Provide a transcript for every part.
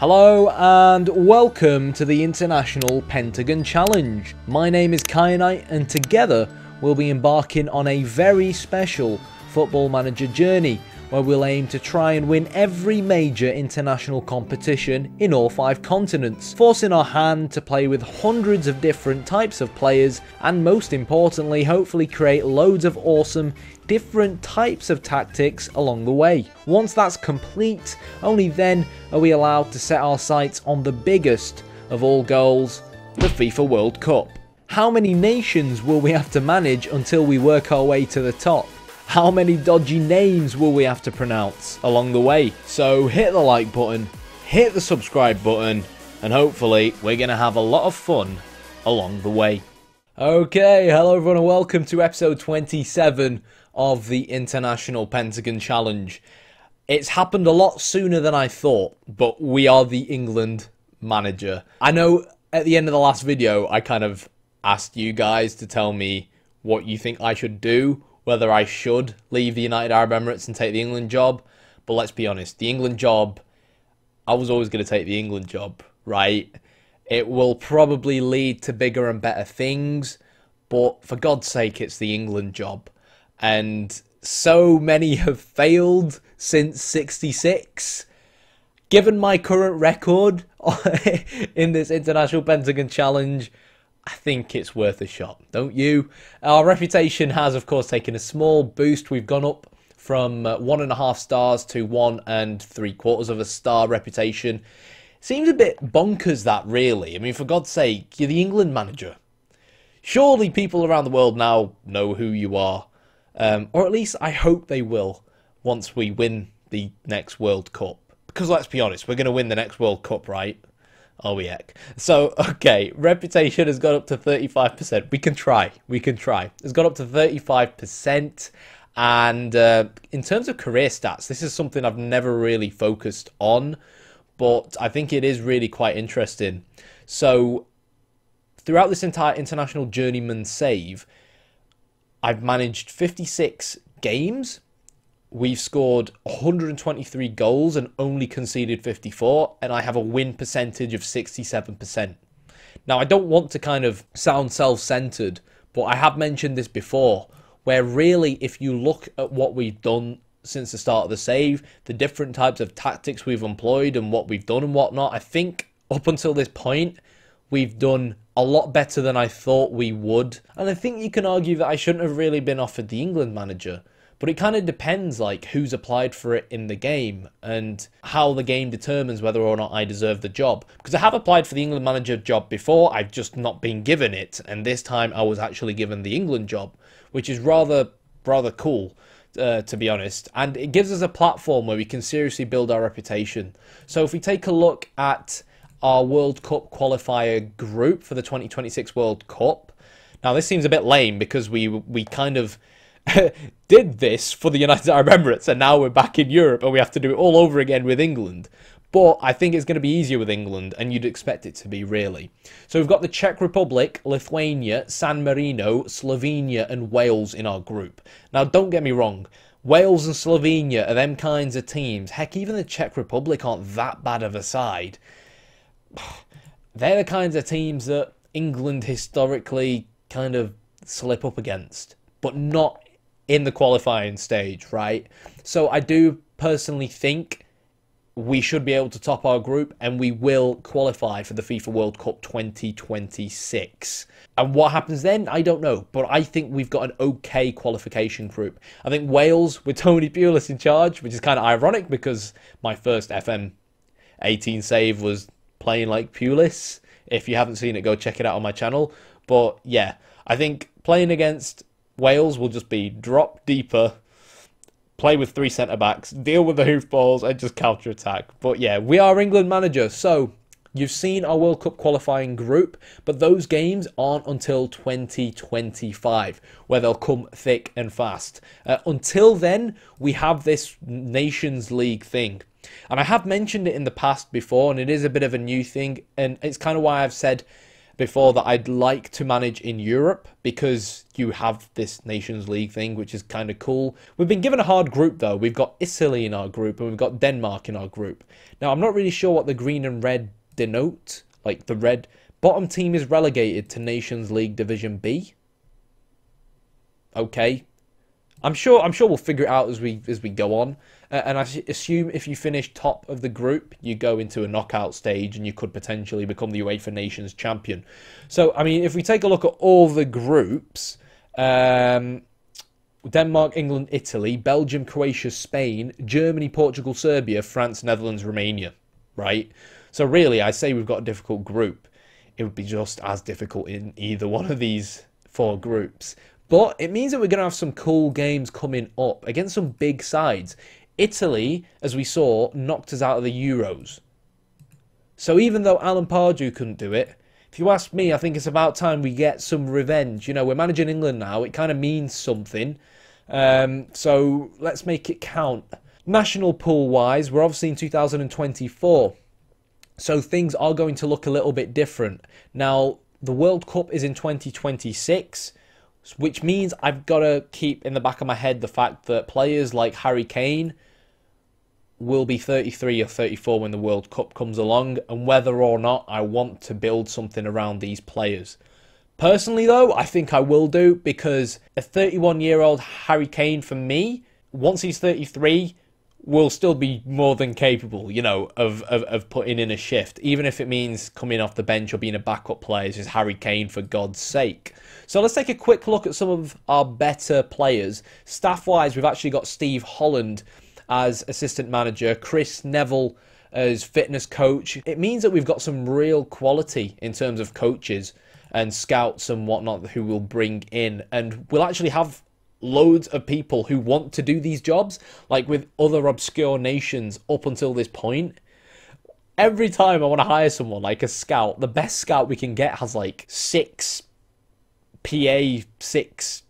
Hello and welcome to the International Pentagon Challenge. My name is Kyanite and together we'll be embarking on a very special Football Manager journey where we'll aim to try and win every major international competition in all 5 continents, forcing our hand to play with hundreds of different types of players and most importantly hopefully create loads of awesome different types of tactics along the way. Once that's complete, only then are we allowed to set our sights on the biggest of all goals, the FIFA World Cup. How many nations will we have to manage until we work our way to the top? How many dodgy names will we have to pronounce along the way? So hit the like button, hit the subscribe button, and hopefully we're going to have a lot of fun along the way. Okay, hello everyone and welcome to episode 27 of the International Pentagon Challenge. It's happened a lot sooner than I thought, but we are the England manager. I know at the end of the last video, I kind of asked you guys to tell me what you think I should do, whether I should leave the United Arab Emirates and take the England job. But let's be honest, the England job, I was always going to take the England job, right? It will probably lead to bigger and better things, but for God's sake, it's the England job. And so many have failed since '66. Given my current record in this International Pentagon Challenge, I think it's worth a shot, don't you? Our reputation has, of course, taken a small boost. We've gone up from 1.5 stars to 1 3/4 of a star reputation. Seems a bit bonkers, that, really. I mean, for God's sake, you're the England manager. Surely people around the world now know who you are. Or at least I hope they will once we win the next World Cup. Because let's be honest, we're going to win the next World Cup, right? Oh, heck. So, okay, reputation has gone up to 35%. We can try. It's gone up to 35%. And in terms of career stats, this is something I've never really focused on, but I think it is really quite interesting. So, throughout this entire international journeyman save, I've managed 56 games. We've scored 123 goals and only conceded 54, and I have a win percentage of 67%. Now, I don't want to kind of sound self-centered, but I have mentioned this before, where really, if you look at what we've done since the start of the save, the different types of tactics we've employed and what we've done and whatnot, I think up until this point, we've done a lot better than I thought we would. And I think you can argue that I shouldn't have really been offered the England manager. But it kind of depends, like, who's applied for it in the game and how the game determines whether or not I deserve the job. Because I have applied for the England manager job before, I've just not been given it. And this time I was actually given the England job, which is rather cool, to be honest. And it gives us a platform where we can seriously build our reputation. So if we take a look at our World Cup qualifier group for the 2026 World Cup. Now, this seems a bit lame because we kind of did this for the United Arab Emirates and now we're back in Europe and we have to do it all over again with England. But I think it's going to be easier with England, and you'd expect it to be, really. So we've got the Czech Republic, Lithuania, San Marino, Slovenia and Wales in our group. Now, don't get me wrong. Wales and Slovenia are them kinds of teams. Heck, even the Czech Republic aren't that bad of a side. They're the kinds of teams that England historically kind of slip up against, but not in the qualifying stage, right? So I do personally think we should be able to top our group and we will qualify for the FIFA World Cup 2026. And what happens then, I don't know, but I think we've got an okay qualification group. I think Wales, with Tony Pulis in charge, which is kind of ironic because my first FM18 save was playing like Pulis. If you haven't seen it, go check it out on my channel. But yeah, I think playing against Wales will just be drop deeper, play with 3 centre-backs, deal with the hoofballs and just counter-attack. But yeah, we are England manager. So you've seen our World Cup qualifying group, but those games aren't until 2025, where they'll come thick and fast. Until then, we have this Nations League thing. And I have mentioned it in the past before, and it is a bit of a new thing, and it's kind of why I've said before that I'd like to manage in Europe, because you have this Nations League thing, which is kind of cool. We've been given a hard group, though. We've got Italy in our group, and we've got Denmark in our group. Now, I'm not really sure what the green and red denote. Like, the red bottom team is relegated to Nations League Division B. Okay. I'm sure we'll figure it out as we go on. And I assume if you finish top of the group, you go into a knockout stage and you could potentially become the UEFA Nations champion. So, I mean, if we take a look at all the groups, Denmark, England, Italy, Belgium, Croatia, Spain, Germany, Portugal, Serbia, France, Netherlands, Romania, right? So really, I say we've got a difficult group. It would be just as difficult in either one of these 4 groups. But it means that we're going to have some cool games coming up against some big sides. Italy, as we saw, knocked us out of the Euros. So even though Alan Pardew couldn't do it, if you ask me, I think it's about time we get some revenge. You know, we're managing England now. It kind of means something. So let's make it count. National pool-wise, we're obviously in 2024. So things are going to look a little bit different. Now, the World Cup is in 2026. Which means I've got to keep in the back of my head the fact that players like Harry Kane will be 33 or 34 when the World Cup comes along, and whether or not I want to build something around these players. Personally, though, I think I will do, because a 31-year-old Harry Kane, for me, once he's 33, will still be more than capable, you know, of putting in a shift, even if it means coming off the bench or being a backup player. This is Harry Kane, for God's sake. So let's take a quick look at some of our better players. Staff-wise, we've actually got Steve Holland as assistant manager, Chris Neville as fitness coach. It means that we've got some real quality in terms of coaches and scouts and whatnot who we'll bring in, and we'll actually have loads of people who want to do these jobs, like with other obscure nations up until this point. Every time I want to hire someone, like a scout, the best scout we can get has like 6 PA, 6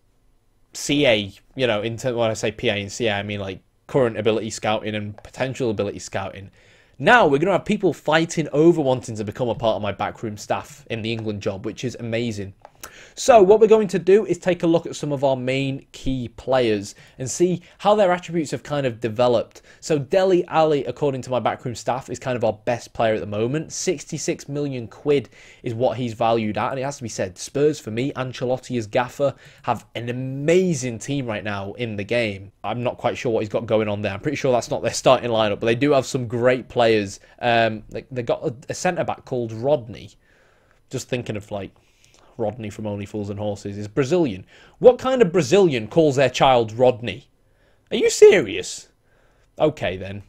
CA, you know, when I say PA and CA, I mean like current ability scouting and potential ability scouting. Now we're going to have people fighting over wanting to become a part of my backroom staff in the England job, which is amazing. So what we're going to do is take a look at some of our main key players and see how their attributes have kind of developed. So Dele Alli, according to my backroom staff, is kind of our best player at the moment. 66 million quid is what he's valued at, and it has to be said, Spurs, for me, Ancelotti as gaffer, have an amazing team right now in the game. I'm not quite sure what he's got going on there. I'm pretty sure that's not their starting lineup, but they do have some great players. They got a centre-back called Rodney. Just thinking of like Rodney from Only Fools and Horses is Brazilian. What kind of Brazilian calls their child Rodney? Are you serious? Okay then.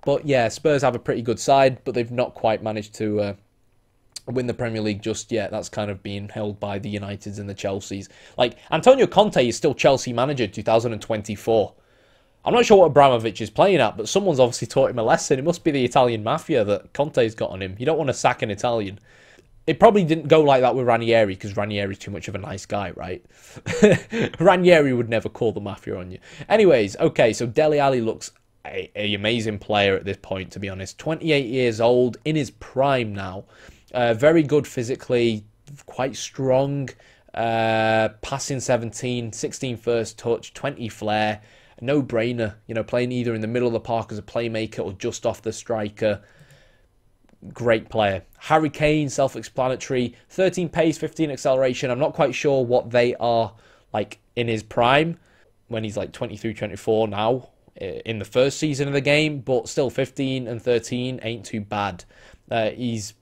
But yeah, Spurs have a pretty good side, but they've not quite managed to win the Premier League just yet. That's kind of being held by the Uniteds and the Chelseas. Like, Antonio Conte is still Chelsea manager 2024. I'm not sure what Abramovich is playing at, but someone's obviously taught him a lesson. It must be the Italian mafia that Conte's got on him. You don't want to sack an Italian. It probably didn't go like that with Ranieri, because Ranieri's too much of a nice guy, right? Ranieri would never call the mafia on you. Anyways, okay, so Dele Alli looks an amazing player at this point, to be honest. 28 years old, in his prime now. Very good physically, quite strong. Passing 17, 16 first touch, 20 flair. No-brainer, you know, playing either in the middle of the park as a playmaker or just off the striker. Great player. Harry Kane, self-explanatory. 13 pace, 15 acceleration. I'm not quite sure what they are like in his prime, when he's like 23, 24 now, in the first season of the game, but still 15 and 13 ain't too bad. He's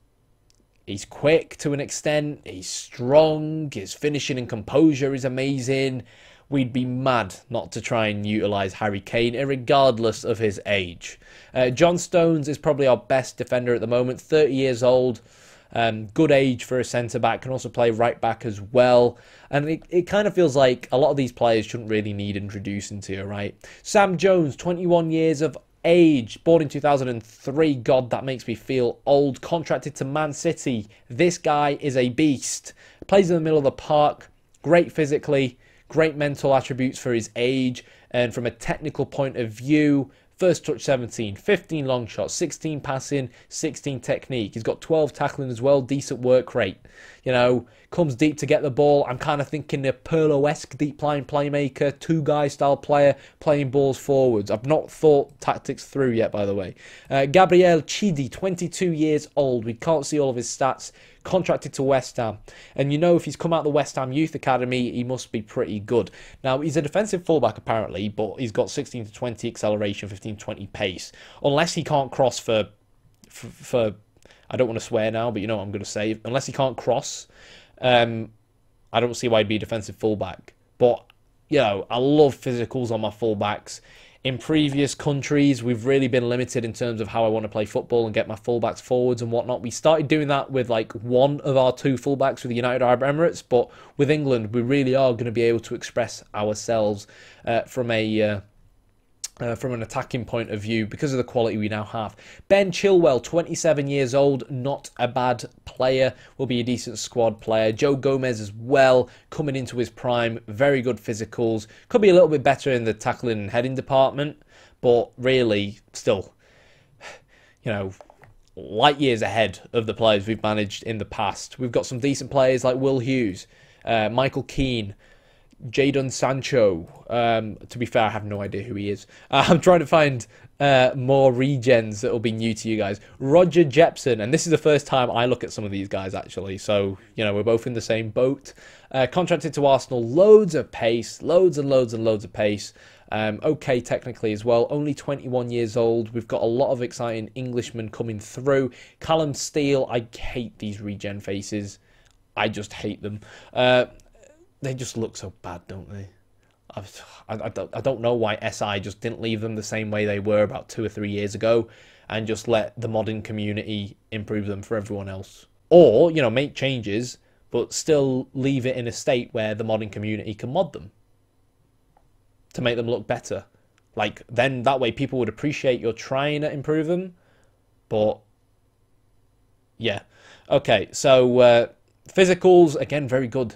quick to an extent. He's strong. His finishing and composure is amazing. We'd be mad not to try and utilise Harry Kane, regardless of his age. John Stones is probably our best defender at the moment, 30 years old. Good age for a centre-back, can also play right-back as well. And it kind of feels like a lot of these players shouldn't really need introducing to you, right? Sam Jones, 21 years of age, born in 2003. God, that makes me feel old. Contracted to Man City. This guy is a beast. Plays in the middle of the park, great physically. Great mental attributes for his age, and from a technical point of view, First touch 17, 15 long shots, 16 passing, 16 technique. He's got 12 tackling as well, decent work rate. You know, comes deep to get the ball. I'm kind of thinking a Pirlo-esque deep line playmaker, two-guy style player, playing balls forwards. I've not thought tactics through yet, by the way. Gabriel Chidi, 22 years old. We can't see all of his stats. Contracted to West Ham. And you know, if he's come out of the West Ham Youth Academy, he must be pretty good. Now, he's a defensive fullback, apparently, but he's got 16 to 20 acceleration, 15 to 20 pace. Unless he can't cross for I don't want to swear now, but you know what I'm going to say. Unless he can't cross, I don't see why he'd be a defensive fullback. But, you know, I love physicals on my fullbacks. In previous countries, we've really been limited in terms of how I want to play football and get my fullbacks forwards and whatnot. We started doing that with like one of our two fullbacks with the United Arab Emirates, but with England, we really are going to be able to express ourselves from an attacking point of view because of the quality we now have. Ben Chilwell, 27 years old, not a bad player, will be a decent squad player. Joe Gomez as well, coming into his prime, very good physicals. Could be a little bit better in the tackling and heading department, but really still, you know, light years ahead of the players we've managed in the past. We've got some decent players like Will Hughes, Michael Keane, Jadon Sancho. To be fair, I have no idea who he is. I'm trying to find more regens that will be new to you guys. Roger Jepson, and this is the first time I look at some of these guys actually, so you know, we're both in the same boat. Contracted to Arsenal, loads of pace, loads and loads and loads of pace. Okay technically as well, only 21 years old. We've got a lot of exciting Englishmen coming through. Callum Steele, I hate these regen faces. I just hate them. They just look so bad, don't they? I don't know why SI just didn't leave them the same way they were about 2 or 3 years ago and just let the modding community improve them for everyone else. Or, you know, make changes, but still leave it in a state where the modding community can mod them to make them look better. Like, then that way people would appreciate you're trying to improve them. But, yeah. Okay, so physicals, again, very good.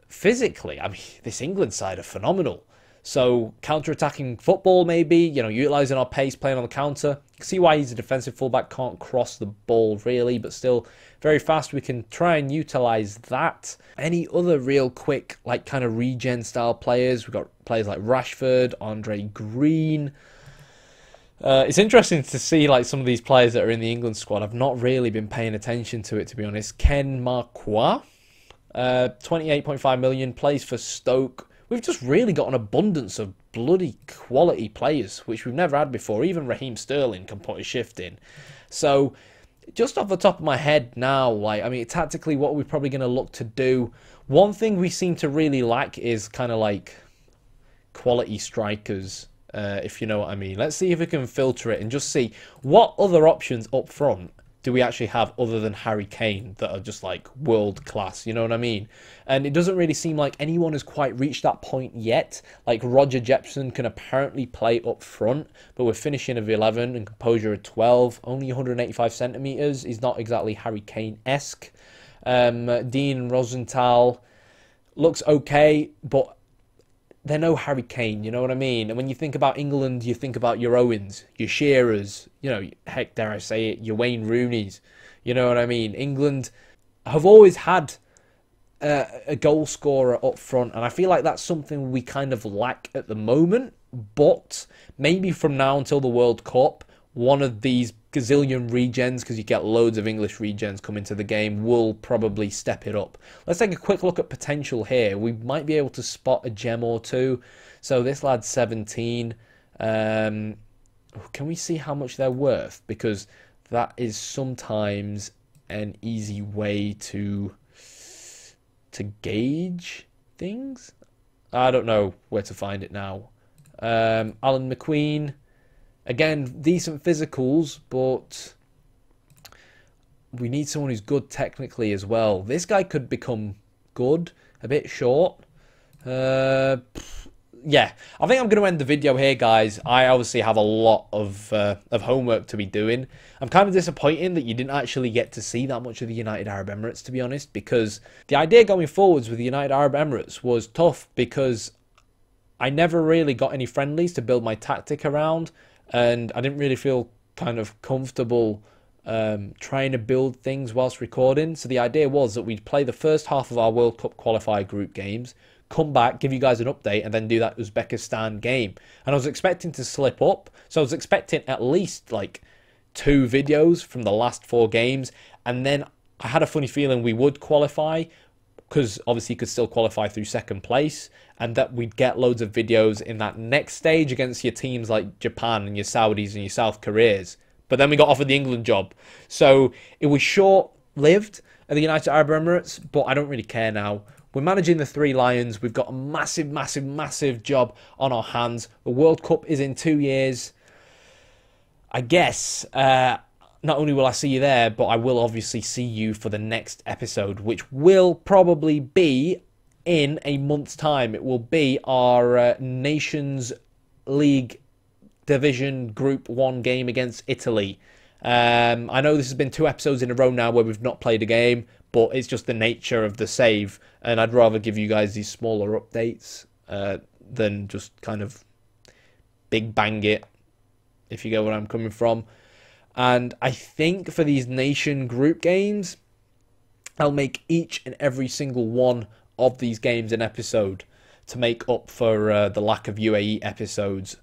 Physically, I mean, this England side are phenomenal. So, counter-attacking football, maybe, you know, utilising our pace, playing on the counter. You can see why he's a defensive fullback, can't cross the ball, really, but still very fast. We can try and utilise that. Any other real quick, like, kind of regen-style players? We've got players like Rashford, Andre Green. It's interesting to see, like, some of these players that are in the England squad. I've not really been paying attention to it, to be honest. Ken Marquardt. 28.5 million, plays for Stoke. We've just really got an abundance of bloody quality players, which we've never had before. Even Raheem Sterling can put a shift in. So, just off the top of my head now, like, I mean, tactically, what we're probably going to look to do. One thing we seem to really lack is kind of like quality strikers, if you know what I mean. Let's see if we can filter it and just see what other options up front do we actually have other than Harry Kane that are just like world class, you know what I mean? And it doesn't really seem like anyone has quite reached that point yet. Like Roger Jepson can apparently play up front, but we're finishing of 11 and composure of 12, only 185 centimeters. He's not exactly Harry Kane-esque. Dean Rosenthal looks okay, but they're no Harry Kane, you know what I mean? And when you think about England, you think about your Owens, your Shearers, you know, heck, dare I say it, your Wayne Rooneys, you know what I mean? England have always had a goal scorer up front, and I feel like that's something we kind of lack at the moment, but maybe from now until the World Cup, one of these gazillion regens, because you get loads of English regens come into the game, will probably step it up. Let's take a quick look at potential here. We might be able to spot a gem or two. So this lad's 17. Can we see how much they're worth? Because that is sometimes an easy way to gauge things. I don't know where to find it now. Alan McQueen. Again, decent physicals, but we need someone who's good technically as well. This guy could become good, a bit short. Yeah, I think I'm going to end the video here, guys. I obviously have a lot of homework to be doing. I'm kind of disappointed that you didn't actually get to see that much of the United Arab Emirates, to be honest, because the idea going forwards with the United Arab Emirates was tough because I never really got any friendlies to build my tactic around. and I didn't really feel kind of comfortable trying to build things whilst recording. So the idea was that we'd play the first half of our World Cup qualifier group games, come back, give you guys an update, and then do that Uzbekistan game. And I was expecting to slip up, so I was expecting at least like 2 videos from the last 4 games, and then I had a funny feeling we would qualify, because obviously you could still qualify through second place, and that we'd get loads of videos in that next stage against your teams like Japan and your Saudis and your South Koreas. But then we got offered the England job. So it was short-lived at the United Arab Emirates, but I don't really care now. We're managing the 3 Lions. We've got a massive, massive, massive job on our hands. The World Cup is in 2 years. I guess not only will I see you there, but I will obviously see you for the next episode, which will probably be in a month's time. It will be our Nations League Division Group 1 game against Italy. I know this has been 2 episodes in a row now where we've not played a game, but it's just the nature of the save, and I'd rather give you guys these smaller updates than just kind of big bang it, if you get what I'm coming from. And I think for these nation group games, I'll make each and every single one of these games an episode to make up for the lack of UAE episodes.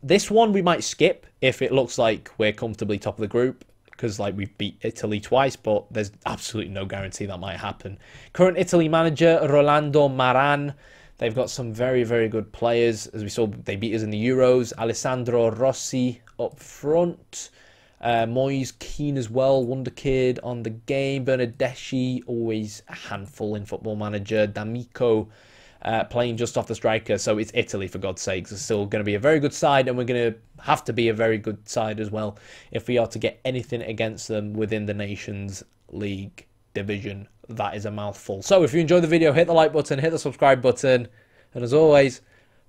This one we might skip if it looks like we're comfortably top of the group, because like we've beat Italy twice, but there's absolutely no guarantee that might happen. Current Italy manager Rolando Maran. They've got some very, very good players. As we saw, they beat us in the Euros. Alessandro Rossi up front. Moyes keen as well, wonder kid on the game. Bernardeschi, always a handful in Football Manager. D'Amico playing just off the striker. So it's Italy, for God's sakes. It's still going to be a very good side, and we're going to have to be a very good side as well if we are to get anything against them within the Nations League division. That is a mouthful. So if you enjoyed the video, hit the like button, hit the subscribe button, and as always,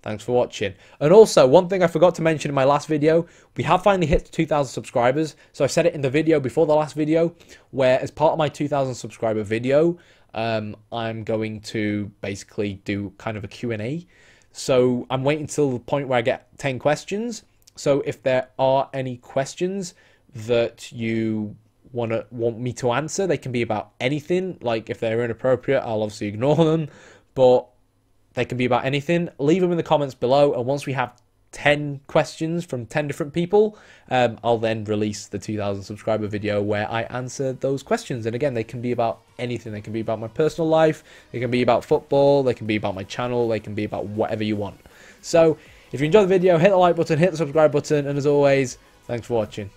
thanks for watching. And also, one thing I forgot to mention in my last video, we have finally hit 2,000 subscribers. So I said it in the video before the last video, where as part of my 2,000 subscriber video, I'm going to basically do kind of a Q&A. So I'm waiting till the point where I get 10 questions. So if there are any questions that you want me to answer, they can be about anything. Like if they're inappropriate, I'll obviously ignore them, but they can be about anything. Leave them in the comments below, and once we have 10 questions from 10 different people, I'll then release the 2,000 subscriber video where I answer those questions. And again, they can be about anything. They can be about my personal life, they can be about football, they can be about my channel, they can be about whatever you want. So if you enjoyed the video, hit the like button, hit the subscribe button, and as always, thanks for watching.